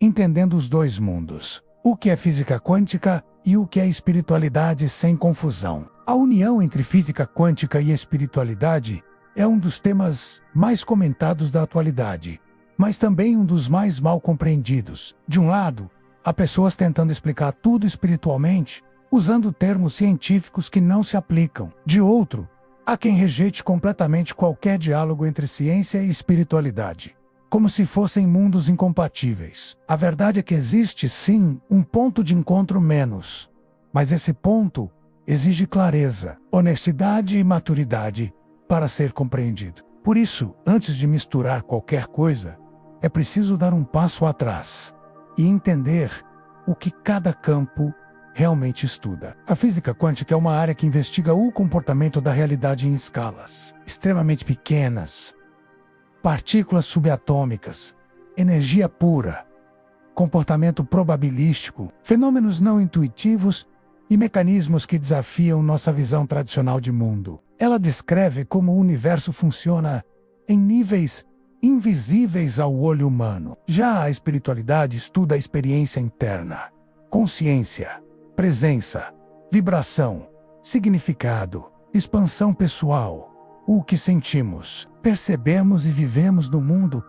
entendendo os dois mundos, o que é física quântica e o que é espiritualidade sem confusão. A união entre física quântica e espiritualidade é um dos temas mais comentados da atualidade, mas também um dos mais mal compreendidos. De um lado, há pessoas tentando explicar tudo espiritualmente, usando termos científicos que não se aplicam. De outro, há quem rejeite completamente qualquer diálogo entre ciência e espiritualidade, como se fossem mundos incompatíveis. A verdade é que existe, sim, um ponto de encontro menos, mas esse ponto exige clareza, honestidade e maturidade para ser compreendido. Por isso, antes de misturar qualquer coisa, é preciso dar um passo atrás e entender o que cada campo realmente estuda. A física quântica é uma área que investiga o comportamento da realidade em escalas extremamente pequenas, partículas subatômicas, energia pura, comportamento probabilístico, fenômenos não intuitivos e mecanismos que desafiam nossa visão tradicional de mundo. Ela descreve como o universo funciona em níveis invisíveis ao olho humano. Já a espiritualidade estuda a experiência interna, consciência, presença, vibração, significado, expansão pessoal, o que sentimos, percebemos e vivemos no mundo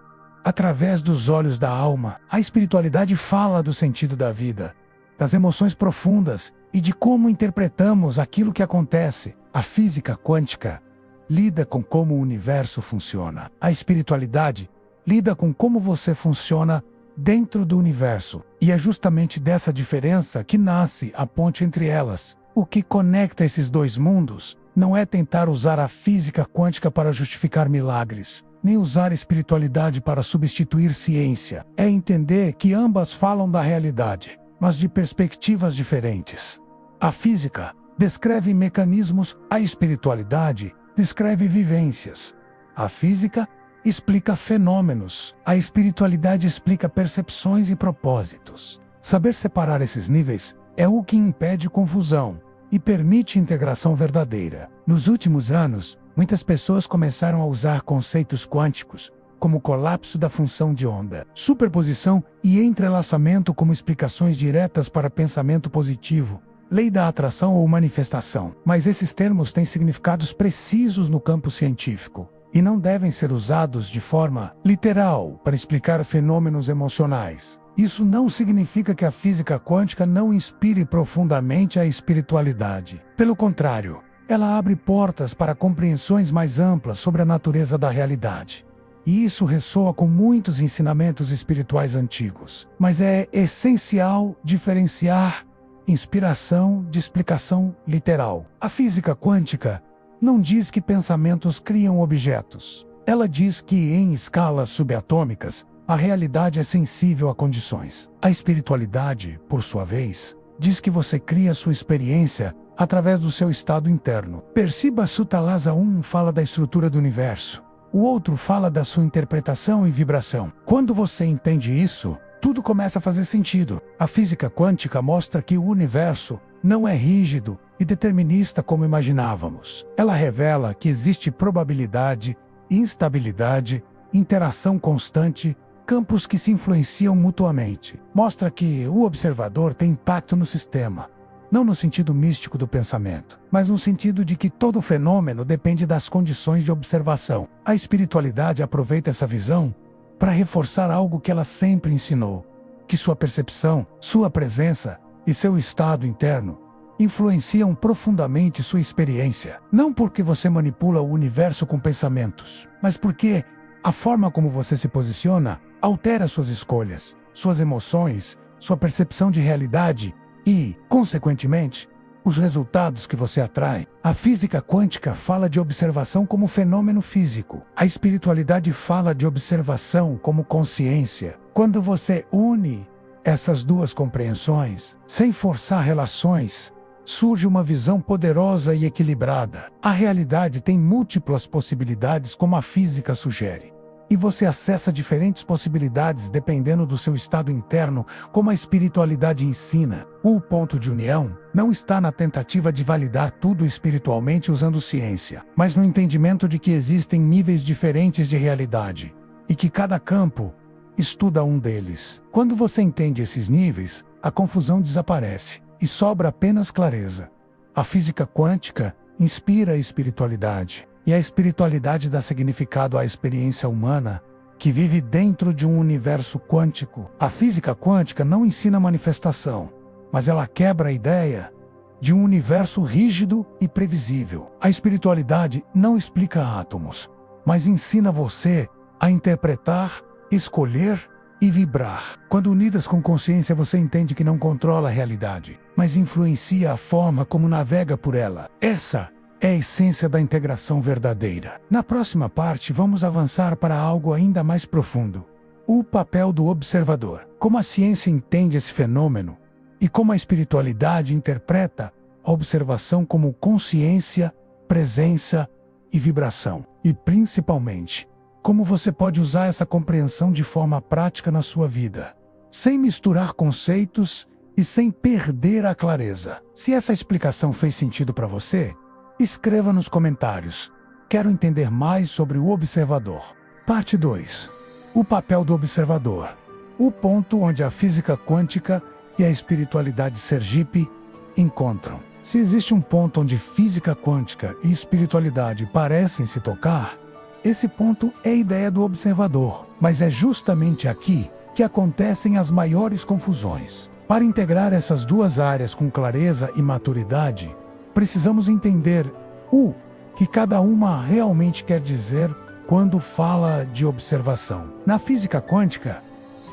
através dos olhos da alma. A espiritualidade fala do sentido da vida, das emoções profundas e de como interpretamos aquilo que acontece. A física quântica lida com como o universo funciona. A espiritualidade lida com como você funciona dentro do universo. E é justamente dessa diferença que nasce a ponte entre elas. O que conecta esses dois mundos não é tentar usar a física quântica para justificar milagres, nem usar a espiritualidade para substituir ciência. É entender que ambas falam da realidade, mas de perspectivas diferentes. A física descreve mecanismos, a espiritualidade descreve vivências. A física explica fenômenos, a espiritualidade explica percepções e propósitos. Saber separar esses níveis é o que impede confusão e permite integração verdadeira. Nos últimos anos, muitas pessoas começaram a usar conceitos quânticos, como colapso da função de onda, superposição e entrelaçamento como explicações diretas para pensamento positivo, lei da atração ou manifestação. Mas esses termos têm significados precisos no campo científico e não devem ser usados de forma literal para explicar fenômenos emocionais. Isso não significa que a física quântica não inspire profundamente a espiritualidade. Pelo contrário, ela abre portas para compreensões mais amplas sobre a natureza da realidade. E isso ressoa com muitos ensinamentos espirituais antigos. Mas é essencial diferenciar inspiração de explicação literal. A física quântica não diz que pensamentos criam objetos. Ela diz que, em escalas subatômicas, a realidade é sensível a condições. A espiritualidade, por sua vez, diz que você cria sua experiência através do seu estado interno. Perciba Sutalasa 1 fala da estrutura do universo. O outro fala da sua interpretação e vibração. Quando você entende isso, tudo começa a fazer sentido. A física quântica mostra que o universo não é rígido e determinista como imaginávamos. Ela revela que existe probabilidade, instabilidade, interação constante, campos que se influenciam mutuamente. Mostra que o observador tem impacto no sistema, não no sentido místico do pensamento, mas no sentido de que todo fenômeno depende das condições de observação. A espiritualidade aproveita essa visão para reforçar algo que ela sempre ensinou, que sua percepção, sua presença e seu estado interno influenciam profundamente sua experiência. Não porque você manipula o universo com pensamentos, mas porque a forma como você se posiciona altera suas escolhas, suas emoções, sua percepção de realidade e, consequentemente, os resultados que você atrai. A física quântica fala de observação como fenômeno físico. A espiritualidade fala de observação como consciência. Quando você une essas duas compreensões, sem forçar relações, surge uma visão poderosa e equilibrada. A realidade tem múltiplas possibilidades, como a física sugere. E você acessa diferentes possibilidades dependendo do seu estado interno, como a espiritualidade ensina. O ponto de união não está na tentativa de validar tudo espiritualmente usando ciência, mas no entendimento de que existem níveis diferentes de realidade, e que cada campo estuda um deles. Quando você entende esses níveis, a confusão desaparece e sobra apenas clareza. A física quântica inspira a espiritualidade, e a espiritualidade dá significado à experiência humana, que vive dentro de um universo quântico. A física quântica não ensina manifestação, mas ela quebra a ideia de um universo rígido e previsível. A espiritualidade não explica átomos, mas ensina você a interpretar, escolher e vibrar. Quando unidas com consciência, você entende que não controla a realidade, mas influencia a forma como navega por ela. Essa é a essência da integração verdadeira. Na próxima parte, vamos avançar para algo ainda mais profundo: o papel do observador. Como a ciência entende esse fenômeno e como a espiritualidade interpreta a observação como consciência, presença e vibração. E principalmente, como você pode usar essa compreensão de forma prática na sua vida, sem misturar conceitos e sem perder a clareza. Se essa explicação fez sentido para você, escreva nos comentários. Quero entender mais sobre o observador. Parte 2. O papel do observador. O ponto onde a física quântica e a espiritualidade Sergipe encontram. Se existe um ponto onde física quântica e espiritualidade parecem se tocar, esse ponto é a ideia do observador. Mas é justamente aqui que acontecem as maiores confusões. Para integrar essas duas áreas com clareza e maturidade, precisamos entender o que cada uma realmente quer dizer quando fala de observação. Na física quântica,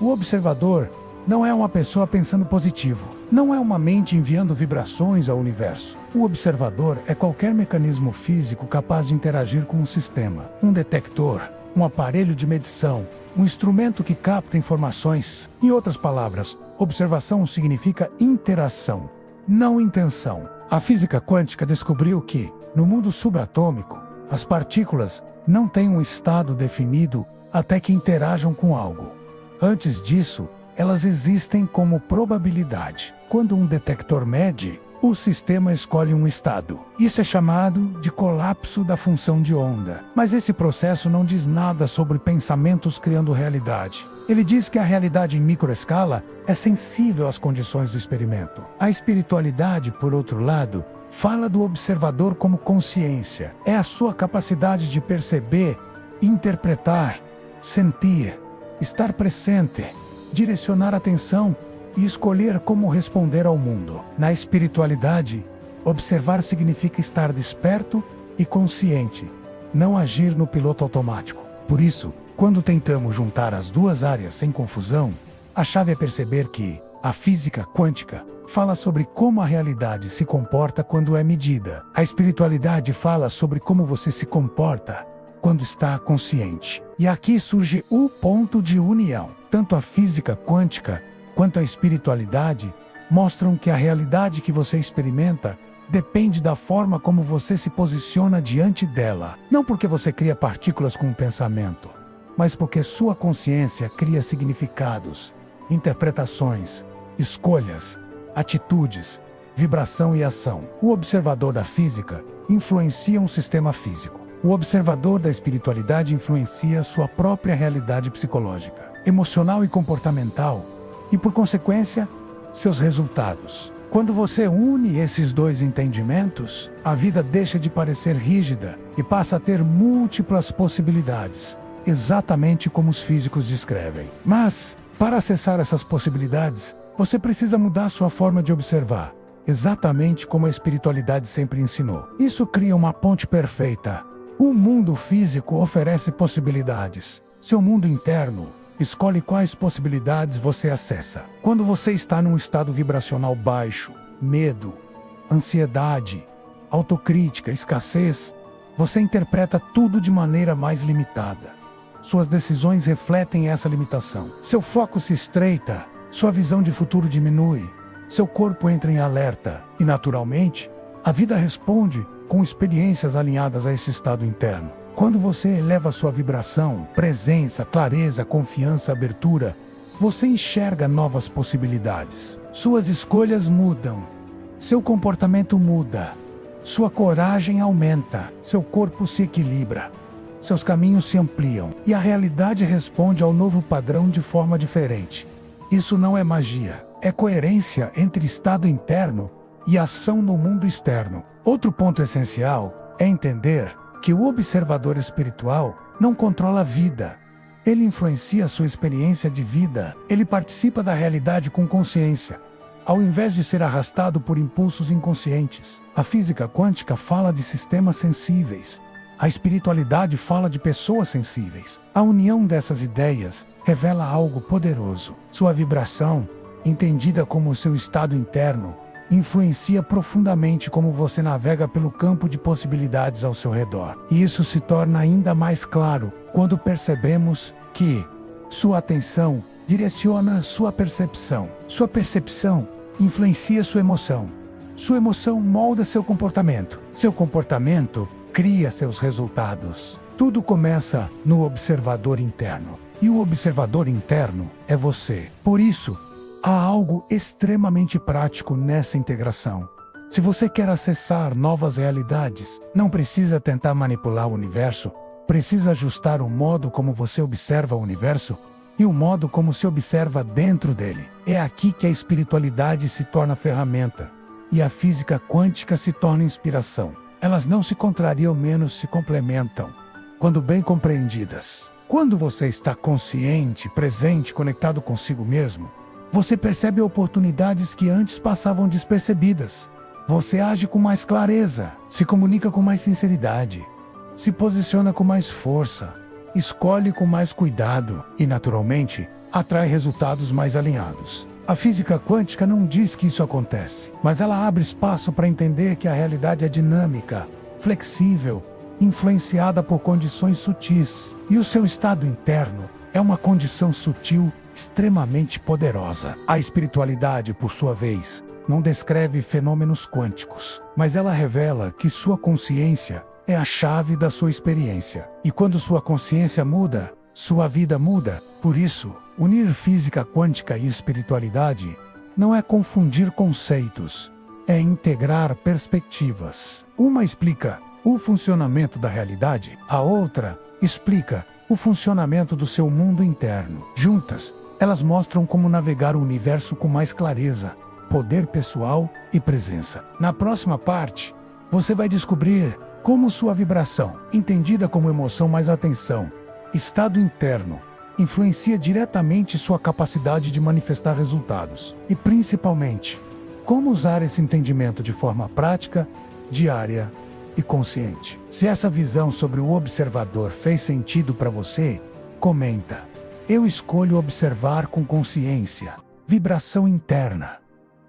o observador não é uma pessoa pensando positivo, não é uma mente enviando vibrações ao universo. O observador é qualquer mecanismo físico capaz de interagir com um sistema, um detector, um aparelho de medição, um instrumento que capta informações. Em outras palavras, observação significa interação, não intenção. A física quântica descobriu que, no mundo subatômico, as partículas não têm um estado definido até que interajam com algo. Antes disso, elas existem como probabilidade. Quando um detector mede, o sistema escolhe um estado. Isso é chamado de colapso da função de onda. Mas esse processo não diz nada sobre pensamentos criando realidade. Ele diz que a realidade em microescala é sensível às condições do experimento. A espiritualidade, por outro lado, fala do observador como consciência. É a sua capacidade de perceber, interpretar, sentir, estar presente, direcionar atenção e escolher como responder ao mundo. Na espiritualidade, observar significa estar desperto e consciente, não agir no piloto automático. Por isso, quando tentamos juntar as duas áreas sem confusão, a chave é perceber que a física quântica fala sobre como a realidade se comporta quando é medida. A espiritualidade fala sobre como você se comporta quando está consciente. E aqui surge o ponto de união. Tanto a física quântica quanto a espiritualidade mostram que a realidade que você experimenta depende da forma como você se posiciona diante dela. Não porque você cria partículas com um pensamento, mas porque sua consciência cria significados, interpretações, escolhas, atitudes, vibração e ação. O observador da física influencia um sistema físico. O observador da espiritualidade influencia sua própria realidade psicológica, emocional e comportamental, e por consequência, seus resultados. Quando você une esses dois entendimentos, a vida deixa de parecer rígida e passa a ter múltiplas possibilidades, exatamente como os físicos descrevem. Mas, para acessar essas possibilidades, você precisa mudar sua forma de observar, exatamente como a espiritualidade sempre ensinou. Isso cria uma ponte perfeita. O mundo físico oferece possibilidades. Seu mundo interno escolhe quais possibilidades você acessa. Quando você está num estado vibracional baixo, medo, ansiedade, autocrítica, escassez, você interpreta tudo de maneira mais limitada. Suas decisões refletem essa limitação. Seu foco se estreita, sua visão de futuro diminui, seu corpo entra em alerta e, naturalmente, a vida responde com experiências alinhadas a esse estado interno. Quando você eleva sua vibração, presença, clareza, confiança, abertura, você enxerga novas possibilidades. Suas escolhas mudam, seu comportamento muda, sua coragem aumenta, seu corpo se equilibra, seus caminhos se ampliam, e a realidade responde ao novo padrão de forma diferente. Isso não é magia, é coerência entre estado interno e ação no mundo externo. Outro ponto essencial é entender que o observador espiritual não controla a vida. Ele influencia sua experiência de vida, ele participa da realidade com consciência, ao invés de ser arrastado por impulsos inconscientes. A física quântica fala de sistemas sensíveis. A espiritualidade fala de pessoas sensíveis. A união dessas ideias revela algo poderoso. Sua vibração, entendida como seu estado interno, influencia profundamente como você navega pelo campo de possibilidades ao seu redor. E isso se torna ainda mais claro quando percebemos que sua atenção direciona sua percepção. Sua percepção influencia sua emoção. Sua emoção molda seu comportamento. Seu comportamento cria seus resultados. Tudo começa no observador interno. E o observador interno é você. Por isso, há algo extremamente prático nessa integração. Se você quer acessar novas realidades, não precisa tentar manipular o universo, precisa ajustar o modo como você observa o universo e o modo como se observa dentro dele. É aqui que a espiritualidade se torna ferramenta e a física quântica se torna inspiração. Elas não se contrariam, menos se complementam, quando bem compreendidas. Quando você está consciente, presente, conectado consigo mesmo, você percebe oportunidades que antes passavam despercebidas. Você age com mais clareza, se comunica com mais sinceridade, se posiciona com mais força, escolhe com mais cuidado e, naturalmente, atrai resultados mais alinhados. A física quântica não diz que isso acontece, mas ela abre espaço para entender que a realidade é dinâmica, flexível, influenciada por condições sutis, e o seu estado interno é uma condição sutil extremamente poderosa. A espiritualidade, por sua vez, não descreve fenômenos quânticos, mas ela revela que sua consciência é a chave da sua experiência. E quando sua consciência muda, sua vida muda. Por isso, unir física quântica e espiritualidade não é confundir conceitos, é integrar perspectivas. Uma explica o funcionamento da realidade, a outra explica o funcionamento do seu mundo interno. Juntas, elas mostram como navegar o universo com mais clareza, poder pessoal e presença. Na próxima parte, você vai descobrir como sua vibração, entendida como emoção mais atenção, estado interno, influencia diretamente sua capacidade de manifestar resultados. E principalmente, como usar esse entendimento de forma prática, diária e consciente. Se essa visão sobre o observador fez sentido para você, comenta. Eu escolho observar com consciência, vibração interna.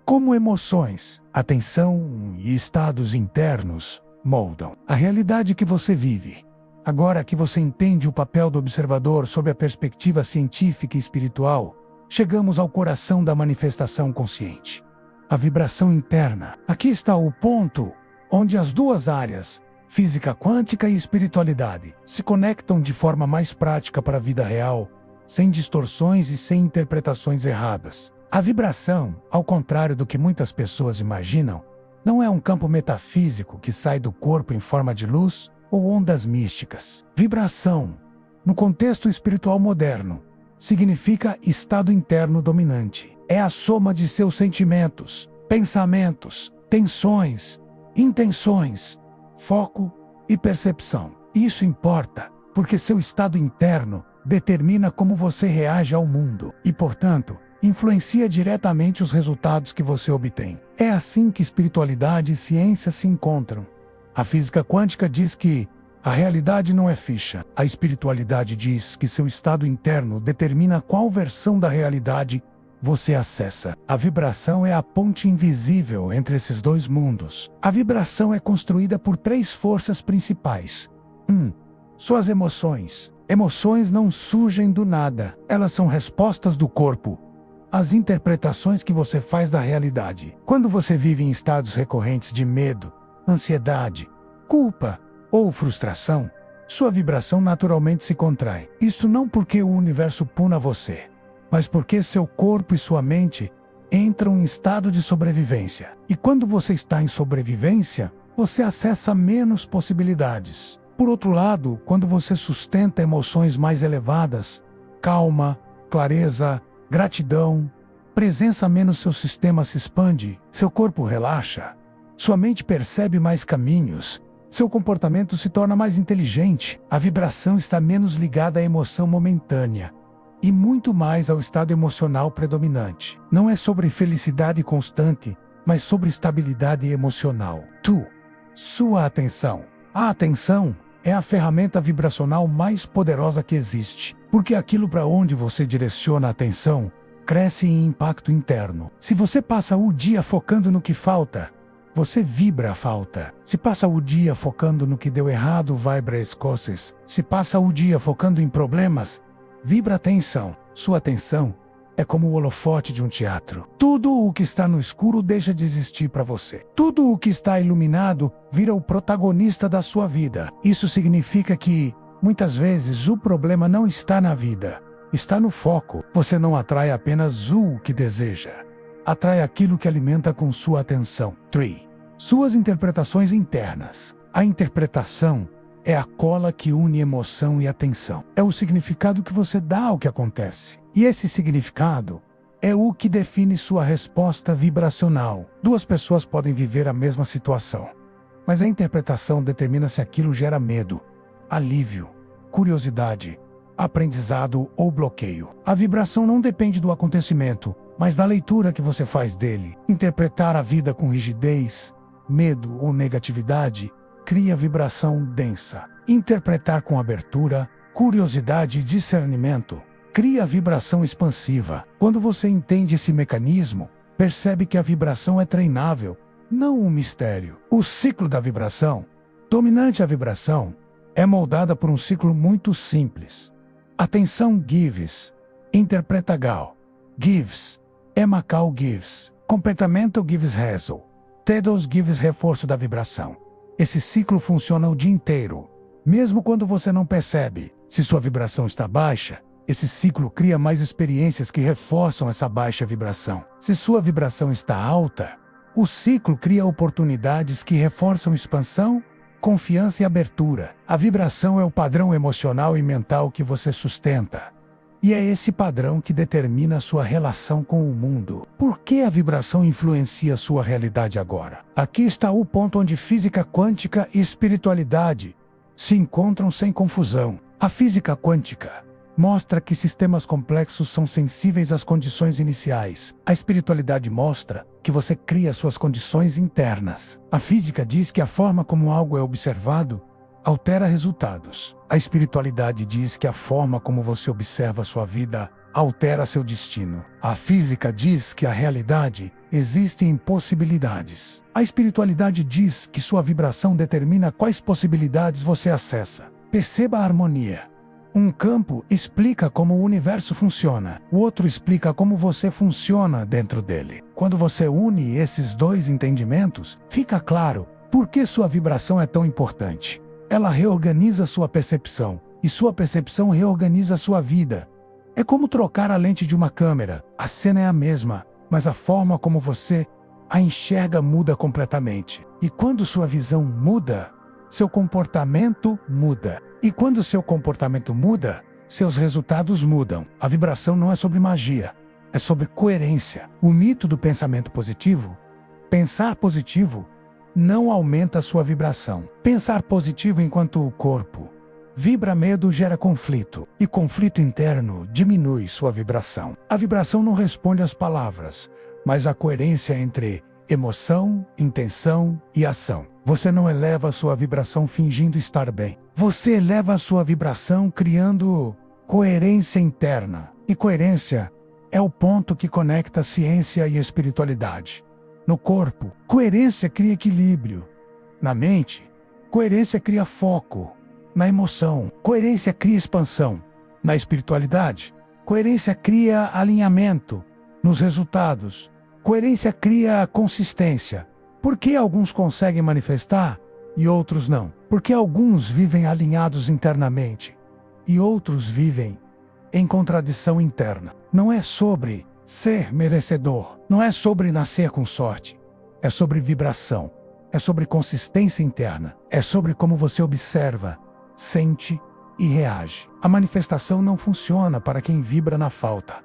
Como emoções, atenção e estados internos moldam a realidade que você vive. Agora que você entende o papel do observador sob a perspectiva científica e espiritual, chegamos ao coração da manifestação consciente. A vibração interna. Aqui está o ponto onde as duas áreas, física quântica e espiritualidade, se conectam de forma mais prática para a vida real, sem distorções e sem interpretações erradas. A vibração, ao contrário do que muitas pessoas imaginam, não é um campo metafísico que sai do corpo em forma de luz ou ondas místicas. Vibração, no contexto espiritual moderno, significa estado interno dominante. É a soma de seus sentimentos, pensamentos, tensões, intenções, foco e percepção. Isso importa, porque seu estado interno determina como você reage ao mundo e, portanto, influencia diretamente os resultados que você obtém. É assim que espiritualidade e ciência se encontram. A física quântica diz que a realidade não é fixa. A espiritualidade diz que seu estado interno determina qual versão da realidade você acessa. A vibração é a ponte invisível entre esses dois mundos. A vibração é construída por três forças principais. 1. Suas emoções. Emoções não surgem do nada. Elas são respostas do corpo, as interpretações que você faz da realidade. Quando você vive em estados recorrentes de medo, ansiedade, culpa ou frustração, sua vibração naturalmente se contrai. Isso não porque o universo puna você, mas porque seu corpo e sua mente entram em estado de sobrevivência. E quando você está em sobrevivência, você acessa menos possibilidades. Por outro lado, quando você sustenta emoções mais elevadas, calma, clareza, gratidão, presença menos, seu sistema se expande, seu corpo relaxa, sua mente percebe mais caminhos, seu comportamento se torna mais inteligente, a vibração está menos ligada à emoção momentânea e muito mais ao estado emocional predominante. Não é sobre felicidade constante, mas sobre estabilidade emocional. Sua atenção. A atenção é a ferramenta vibracional mais poderosa que existe, porque aquilo para onde você direciona a atenção cresce em impacto interno. Se você passa o dia focando no que falta, você vibra a falta. Se passa o dia focando no que deu errado, vibra as coisas. Se passa o dia focando em problemas, vibra a tensão. Sua atenção é como o holofote de um teatro. Tudo o que está no escuro deixa de existir para você. Tudo o que está iluminado vira o protagonista da sua vida. Isso significa que, muitas vezes, o problema não está na vida, está no foco. Você não atrai apenas o que deseja. Atrai aquilo que alimenta com sua atenção. Suas interpretações internas. A interpretação é a cola que une emoção e atenção. É o significado que você dá ao que acontece. E esse significado é o que define sua resposta vibracional. Duas pessoas podem viver a mesma situação, mas a interpretação determina se aquilo gera medo, alívio, curiosidade, aprendizado ou bloqueio. A vibração não depende do acontecimento, mas da leitura que você faz dele. Interpretar a vida com rigidez, medo ou negatividade cria vibração densa. Interpretar com abertura, curiosidade e discernimento cria vibração expansiva. Quando você entende esse mecanismo, percebe que a vibração é treinável, não um mistério. O ciclo da vibração, dominante a vibração, é moldada por um ciclo muito simples. Atenção gives, interpreta Gal. Gives, Emacal gives, comportamento gives result. T2 gives reforço da vibração. Esse ciclo funciona o dia inteiro, mesmo quando você não percebe. Se sua vibração está baixa, esse ciclo cria mais experiências que reforçam essa baixa vibração. Se sua vibração está alta, o ciclo cria oportunidades que reforçam expansão, confiança e abertura. A vibração é o padrão emocional e mental que você sustenta. E é esse padrão que determina sua relação com o mundo. Por que a vibração influencia sua realidade agora? Aqui está o ponto onde física quântica e espiritualidade se encontram sem confusão. A física quântica mostra que sistemas complexos são sensíveis às condições iniciais. A espiritualidade mostra que você cria suas condições internas. A física diz que a forma como algo é observado altera resultados. A espiritualidade diz que a forma como você observa sua vida altera seu destino. A física diz que a realidade existe em possibilidades. A espiritualidade diz que sua vibração determina quais possibilidades você acessa. Perceba a harmonia. Um campo explica como o universo funciona, o outro explica como você funciona dentro dele. Quando você une esses dois entendimentos, fica claro por que sua vibração é tão importante. Ela reorganiza sua percepção, e sua percepção reorganiza sua vida. É como trocar a lente de uma câmera. A cena é a mesma, mas a forma como você a enxerga muda completamente. E quando sua visão muda, seu comportamento muda. E quando seu comportamento muda, seus resultados mudam. A vibração não é sobre magia, é sobre coerência. O mito do pensamento positivo. Pensar positivo não aumenta sua vibração. Pensar positivo enquanto o corpo vibra medo gera conflito. E conflito interno diminui sua vibração. A vibração não responde às palavras, mas à coerência entre emoção, intenção e ação. Você não eleva a sua vibração fingindo estar bem. Você eleva a sua vibração criando coerência interna. E coerência é o ponto que conecta ciência e espiritualidade. No corpo, coerência cria equilíbrio. Na mente, coerência cria foco. Na emoção, coerência cria expansão. Na espiritualidade, coerência cria alinhamento. Nos resultados, coerência cria consistência. Por que alguns conseguem manifestar e outros não? Porque alguns vivem alinhados internamente e outros vivem em contradição interna. Não é sobre ser merecedor, não é sobre nascer com sorte, é sobre vibração, é sobre consistência interna, é sobre como você observa sente e reage. A manifestação não funciona para quem vibra na falta,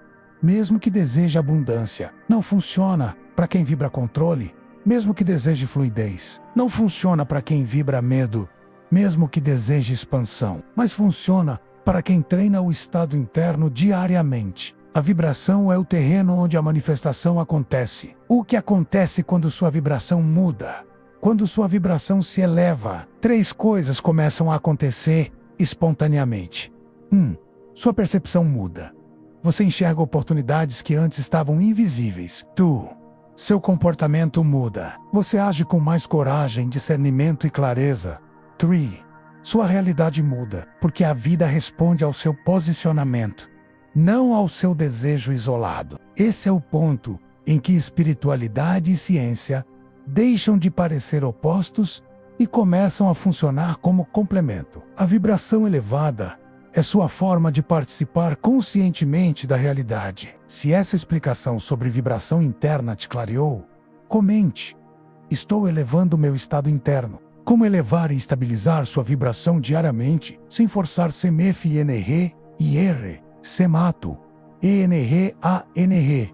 mesmo que deseje abundância. Não funciona para quem vibra controle, mesmo que deseje fluidez. Não funciona para quem vibra medo, mesmo que deseje expansão. Mas funciona para quem treina o estado interno diariamente. A vibração é o terreno onde a manifestação acontece. O que acontece quando sua vibração muda? Quando sua vibração se eleva, 3 coisas começam a acontecer espontaneamente. 1. Sua percepção muda. Você enxerga oportunidades que antes estavam invisíveis. 2. Seu comportamento muda. Você age com mais coragem, discernimento e clareza. 3. Sua realidade muda, porque a vida responde ao seu posicionamento, não ao seu desejo isolado. Esse é o ponto em que espiritualidade e ciência deixam de parecer opostos e começam a funcionar como complemento. A vibração elevada é sua forma de participar conscientemente da realidade. Se essa explicação sobre vibração interna te clareou, comente. Estou elevando meu estado interno. Como elevar e estabilizar sua vibração diariamente, sem forçar semef INR, IR, semato, ENR, ANR.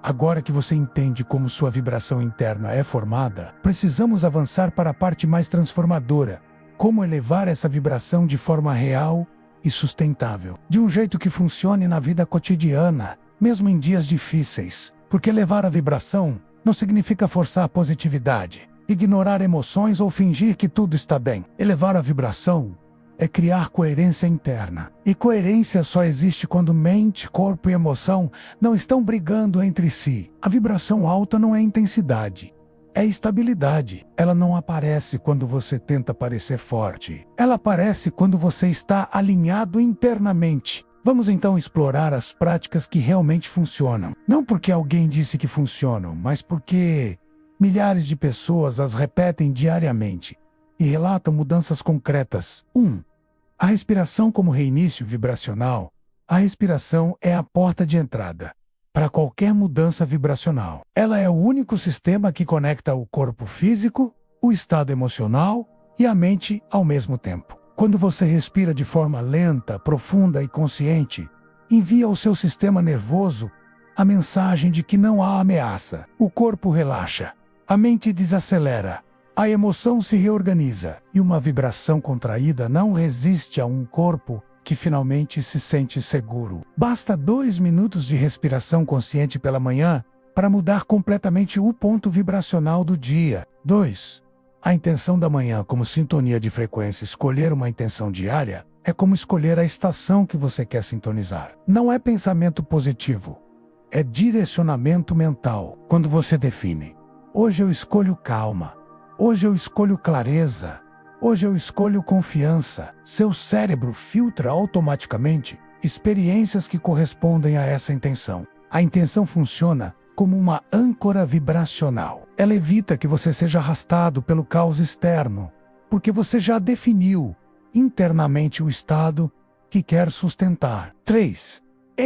Agora que você entende como sua vibração interna é formada, precisamos avançar para a parte mais transformadora. Como elevar essa vibração de forma real e sustentável, de um jeito que funcione na vida cotidiana, mesmo em dias difíceis. Porque elevar a vibração não significa forçar a positividade, ignorar emoções ou fingir que tudo está bem. Elevar a vibração é criar coerência interna. E coerência só existe quando mente, corpo e emoção não estão brigando entre si. A vibração alta não é intensidade, é estabilidade. Ela não aparece quando você tenta parecer forte. Ela aparece quando você está alinhado internamente. Vamos então explorar as práticas que realmente funcionam. Não porque alguém disse que funcionam, mas porque milhares de pessoas as repetem diariamente e relatam mudanças concretas. 1. A respiração como reinício vibracional. A respiração é a porta de entrada para qualquer mudança vibracional. Ela é o único sistema que conecta o corpo físico, o estado emocional e a mente ao mesmo tempo. Quando você respira de forma lenta, profunda e consciente, envia ao seu sistema nervoso a mensagem de que não há ameaça. O corpo relaxa, a mente desacelera, a emoção se reorganiza e uma vibração contraída não resiste a um corpo que finalmente se sente seguro. Basta 2 minutos de respiração consciente pela manhã para mudar completamente o ponto vibracional do dia. 2. A intenção da manhã como sintonia de frequência. Escolher uma intenção diária é como escolher a estação que você quer sintonizar. Não é pensamento positivo, é direcionamento mental. Quando você define: hoje eu escolho calma, hoje eu escolho clareza, hoje eu escolho confiança, seu cérebro filtra automaticamente experiências que correspondem a essa intenção. A intenção funciona como uma âncora vibracional. Ela evita que você seja arrastado pelo caos externo, porque você já definiu internamente o estado que quer sustentar. 3.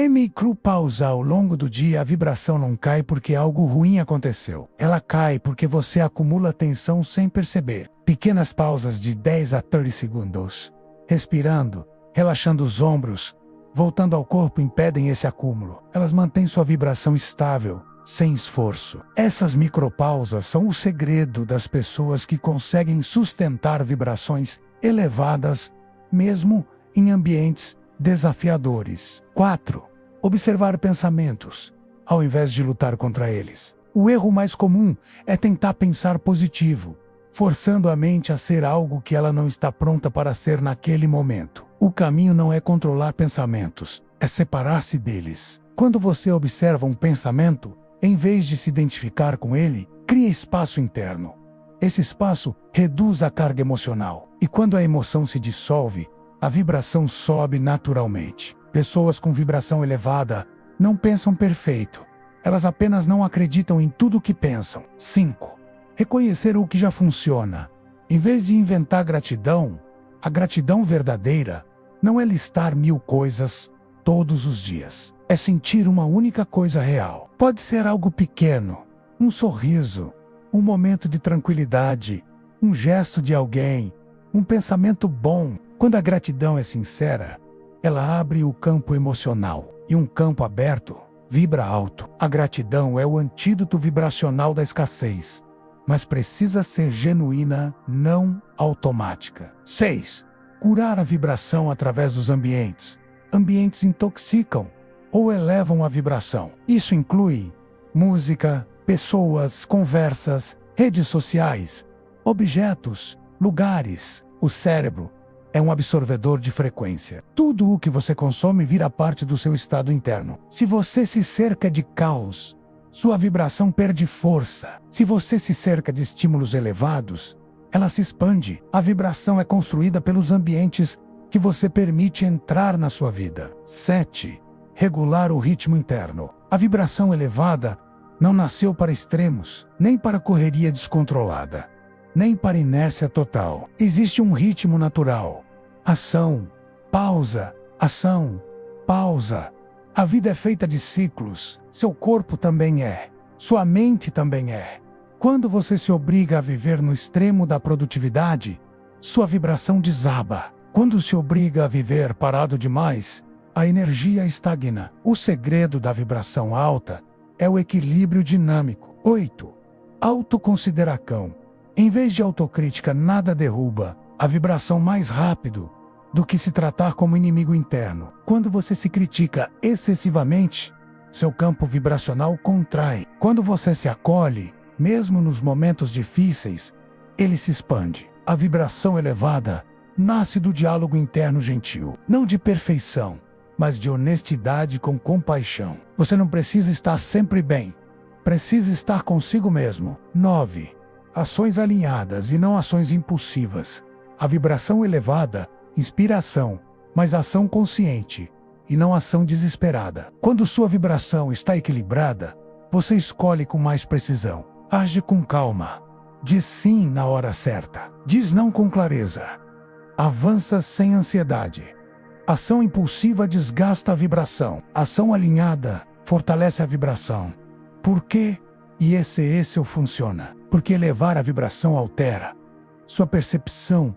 Micropausa. Ao longo do dia a vibração não cai porque algo ruim aconteceu. Ela cai porque você acumula tensão sem perceber. Pequenas pausas de 10 a 30 segundos. Respirando, relaxando os ombros, voltando ao corpo impedem esse acúmulo. Elas mantêm sua vibração estável, sem esforço. Essas micropausas são o segredo das pessoas que conseguem sustentar vibrações elevadas, mesmo em ambientes desafiadores. 4. Observar pensamentos, ao invés de lutar contra eles. O erro mais comum é tentar pensar positivo, forçando a mente a ser algo que ela não está pronta para ser naquele momento. O caminho não é controlar pensamentos, é separar-se deles. Quando você observa um pensamento, em vez de se identificar com ele, cria espaço interno. Esse espaço reduz a carga emocional. E quando a emoção se dissolve, a vibração sobe naturalmente. Pessoas com vibração elevada não pensam perfeito. Elas apenas não acreditam em tudo o que pensam. 5. Reconhecer o que já funciona. Em vez de inventar gratidão, a gratidão verdadeira não é listar 1000 coisas todos os dias. É sentir uma única coisa real. Pode ser algo pequeno, um sorriso, um momento de tranquilidade, um gesto de alguém, um pensamento bom. Quando a gratidão é sincera, ela abre o campo emocional, e um campo aberto vibra alto. A gratidão é o antídoto vibracional da escassez, mas precisa ser genuína, não automática. 6. Curar a vibração através dos ambientes. Ambientes intoxicam ou elevam a vibração. Isso inclui música, pessoas, conversas, redes sociais, objetos, lugares. O cérebro é um absorvedor de frequência. Tudo o que você consome vira parte do seu estado interno. Se você se cerca de caos, sua vibração perde força. Se você se cerca de estímulos elevados, ela se expande. A vibração é construída pelos ambientes que você permite entrar na sua vida. 7. Regular o ritmo interno. A vibração elevada não nasceu para extremos, nem para correria descontrolada, nem para inércia total. Existe um ritmo natural. Ação, pausa, ação, pausa. A vida é feita de ciclos. Seu corpo também é. Sua mente também é. Quando você se obriga a viver no extremo da produtividade, sua vibração desaba. Quando se obriga a viver parado demais, a energia estagna. O segredo da vibração alta é o equilíbrio dinâmico. 8. Autoconsideração. Em vez de autocrítica, nada derruba a vibração mais rápido do que se tratar como inimigo interno. Quando você se critica excessivamente, seu campo vibracional contrai. Quando você se acolhe, mesmo nos momentos difíceis, ele se expande. A vibração elevada nasce do diálogo interno gentil, não de perfeição, mas de honestidade com compaixão. Você não precisa estar sempre bem, precisa estar consigo mesmo. 9. Ações alinhadas e não ações impulsivas. A vibração elevada inspira ação, mas ação consciente, e não ação desesperada. Quando sua vibração está equilibrada, você escolhe com mais precisão, age com calma, diz sim na hora certa, diz não com clareza, avança sem ansiedade. Ação impulsiva desgasta a vibração, ação alinhada fortalece a vibração. Por quê? E esse funciona. Porque elevar a vibração altera sua percepção,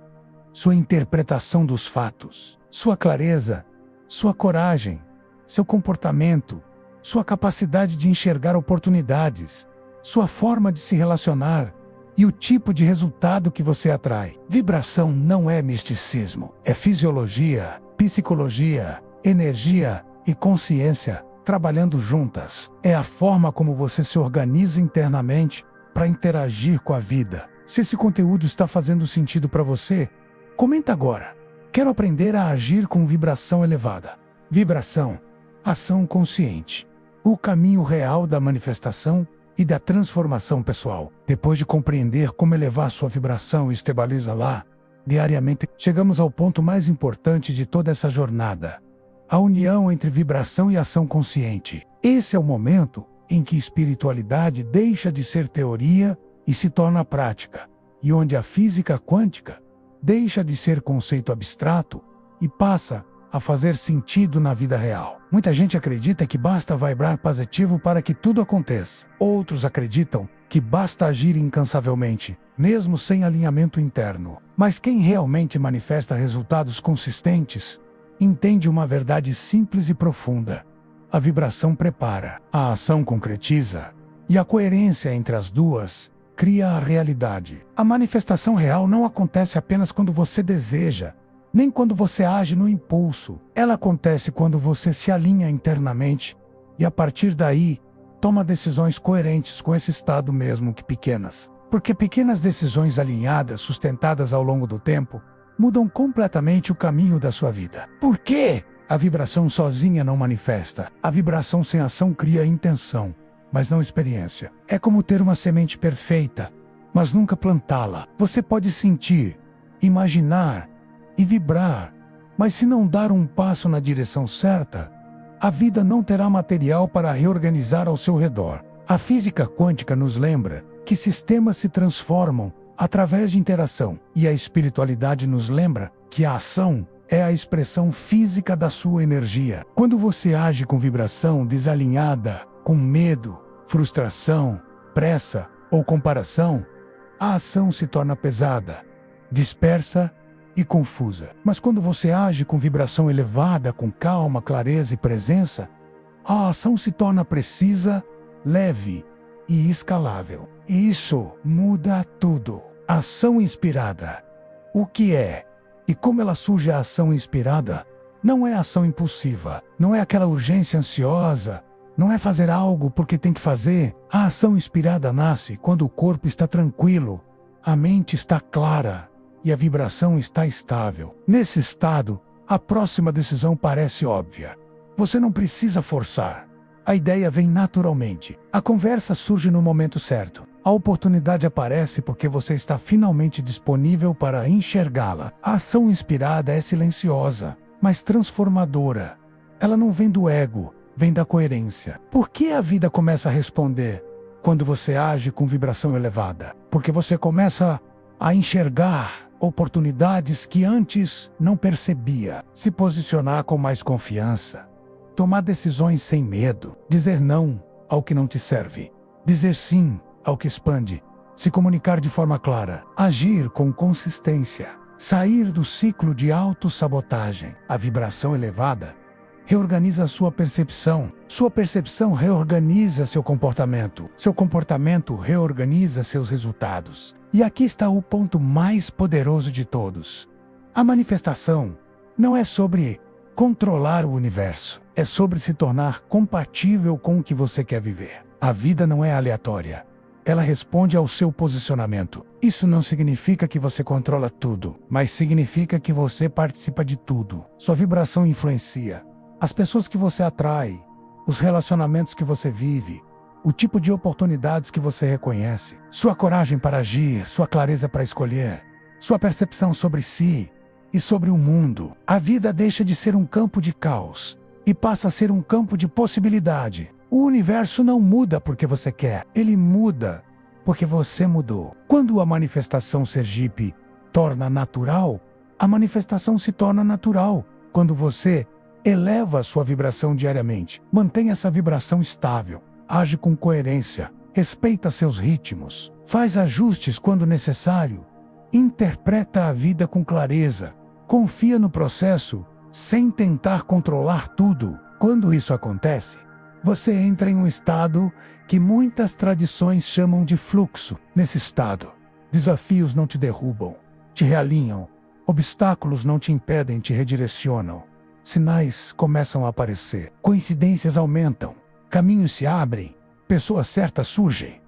sua interpretação dos fatos, sua clareza, sua coragem, seu comportamento, sua capacidade de enxergar oportunidades, sua forma de se relacionar e o tipo de resultado que você atrai. Vibração não é misticismo, é fisiologia, psicologia, energia e consciência trabalhando juntas. É a forma como você se organiza internamente para interagir com a vida. Se esse conteúdo está fazendo sentido para você, comenta agora. Quero aprender a agir com vibração elevada. Vibração, ação consciente. O caminho real da manifestação e da transformação pessoal. Depois de compreender como elevar sua vibração e estabilizá-la diariamente, chegamos ao ponto mais importante de toda essa jornada: a união entre vibração e ação consciente. Esse é o momento em que espiritualidade deixa de ser teoria e se torna prática, e onde a física quântica deixa de ser conceito abstrato e passa a fazer sentido na vida real. Muita gente acredita que basta vibrar positivo para que tudo aconteça. Outros acreditam que basta agir incansavelmente, mesmo sem alinhamento interno. Mas quem realmente manifesta resultados consistentes entende uma verdade simples e profunda: a vibração prepara, a ação concretiza, e a coerência entre as duas cria a realidade. A manifestação real não acontece apenas quando você deseja, nem quando você age no impulso. Ela acontece quando você se alinha internamente e, a partir daí, toma decisões coerentes com esse estado, mesmo que pequenas. Porque pequenas decisões alinhadas, sustentadas ao longo do tempo, mudam completamente o caminho da sua vida. Por quê? A vibração sozinha não manifesta. A vibração sem ação cria intenção, mas não experiência. É como ter uma semente perfeita, mas nunca plantá-la. Você pode sentir, imaginar e vibrar, mas se não dar um passo na direção certa, a vida não terá material para reorganizar ao seu redor. A física quântica nos lembra que sistemas se transformam através de interação, e a espiritualidade nos lembra que a ação é a expressão física da sua energia. Quando você age com vibração desalinhada, com medo, frustração, pressa ou comparação, a ação se torna pesada, dispersa e confusa. Mas quando você age com vibração elevada, com calma, clareza e presença, a ação se torna precisa, leve e escalável. E isso muda tudo. Ação inspirada. O que é? E como ela surge a ação inspirada? Não é ação impulsiva, não é aquela urgência ansiosa, não é fazer algo porque tem que fazer. A ação inspirada nasce quando o corpo está tranquilo, a mente está clara e a vibração está estável. Nesse estado, a próxima decisão parece óbvia. Você não precisa forçar. A ideia vem naturalmente. A conversa surge no momento certo. A oportunidade aparece porque você está finalmente disponível para enxergá-la. A ação inspirada é silenciosa, mas transformadora. Ela não vem do ego, vem da coerência. Por que a vida começa a responder quando você age com vibração elevada? Porque você começa a enxergar oportunidades que antes não percebia. Se posicionar com mais confiança. Tomar decisões sem medo. Dizer não ao que não te serve. Dizer sim ao que expande. Se comunicar de forma clara. Agir com consistência. Sair do ciclo de autossabotagem. A vibração elevada reorganiza a sua percepção. Sua percepção reorganiza seu comportamento. Seu comportamento reorganiza seus resultados. E aqui está o ponto mais poderoso de todos. A manifestação não é sobre controlar o universo. É sobre se tornar compatível com o que você quer viver. A vida não é aleatória. Ela responde ao seu posicionamento. Isso não significa que você controla tudo, mas significa que você participa de tudo. Sua vibração influencia as pessoas que você atrai, os relacionamentos que você vive, o tipo de oportunidades que você reconhece, sua coragem para agir, sua clareza para escolher, sua percepção sobre si e sobre o mundo. A vida deixa de ser um campo de caos e passa a ser um campo de possibilidade. O universo não muda porque você quer, ele muda porque você mudou. Quando a manifestação Sergipe torna natural, a manifestação se torna natural. Quando você eleva a sua vibração diariamente, mantém essa vibração estável, age com coerência, respeita seus ritmos, faz ajustes quando necessário, interpreta a vida com clareza, confia no processo, sem tentar controlar tudo. Quando isso acontece, você entra em um estado que muitas tradições chamam de fluxo. Nesse estado, desafios não te derrubam, te realinham, obstáculos não te impedem, te redirecionam. Sinais começam a aparecer, coincidências aumentam, caminhos se abrem, pessoas certas surgem.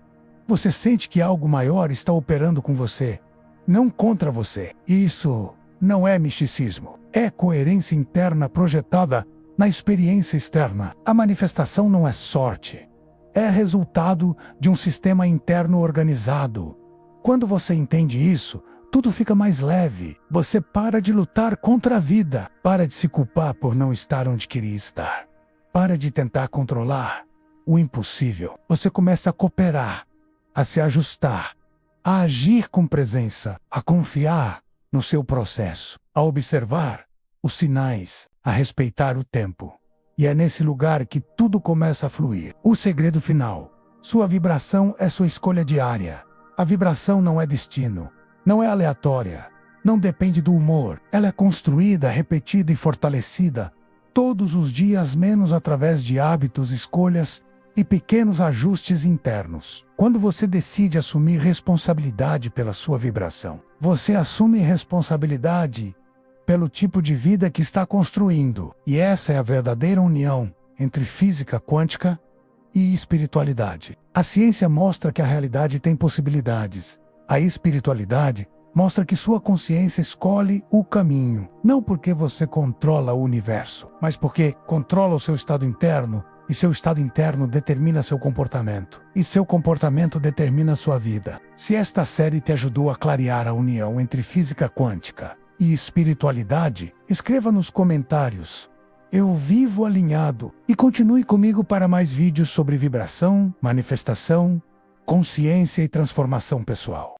Você sente que algo maior está operando com você, não contra você. Isso não é misticismo, é coerência interna projetada na experiência externa. A manifestação não é sorte, é resultado de um sistema interno organizado. Quando você entende isso, tudo fica mais leve. Você para de lutar contra a vida, para de se culpar por não estar onde queria estar, para de tentar controlar o impossível. Você começa a cooperar, a se ajustar, a agir com presença, a confiar no seu processo, a observar os sinais, a respeitar o tempo. E é nesse lugar que tudo começa a fluir. O segredo final: sua vibração é sua escolha diária. A vibração não é destino, não é aleatória, não depende do humor. Ela é construída, repetida e fortalecida todos os dias, menos através de hábitos, escolhas e pequenos ajustes internos. Quando você decide assumir responsabilidade pela sua vibração, você assume responsabilidade pelo tipo de vida que está construindo. E essa é a verdadeira união entre física quântica e espiritualidade. A ciência mostra que a realidade tem possibilidades. A espiritualidade mostra que sua consciência escolhe o caminho, não porque você controla o universo, mas porque controla o seu estado interno, e seu estado interno determina seu comportamento, e seu comportamento determina sua vida. Se esta série te ajudou a clarear a união entre física quântica e espiritualidade, escreva nos comentários: eu vivo alinhado, e continue comigo para mais vídeos sobre vibração, manifestação, consciência e transformação pessoal.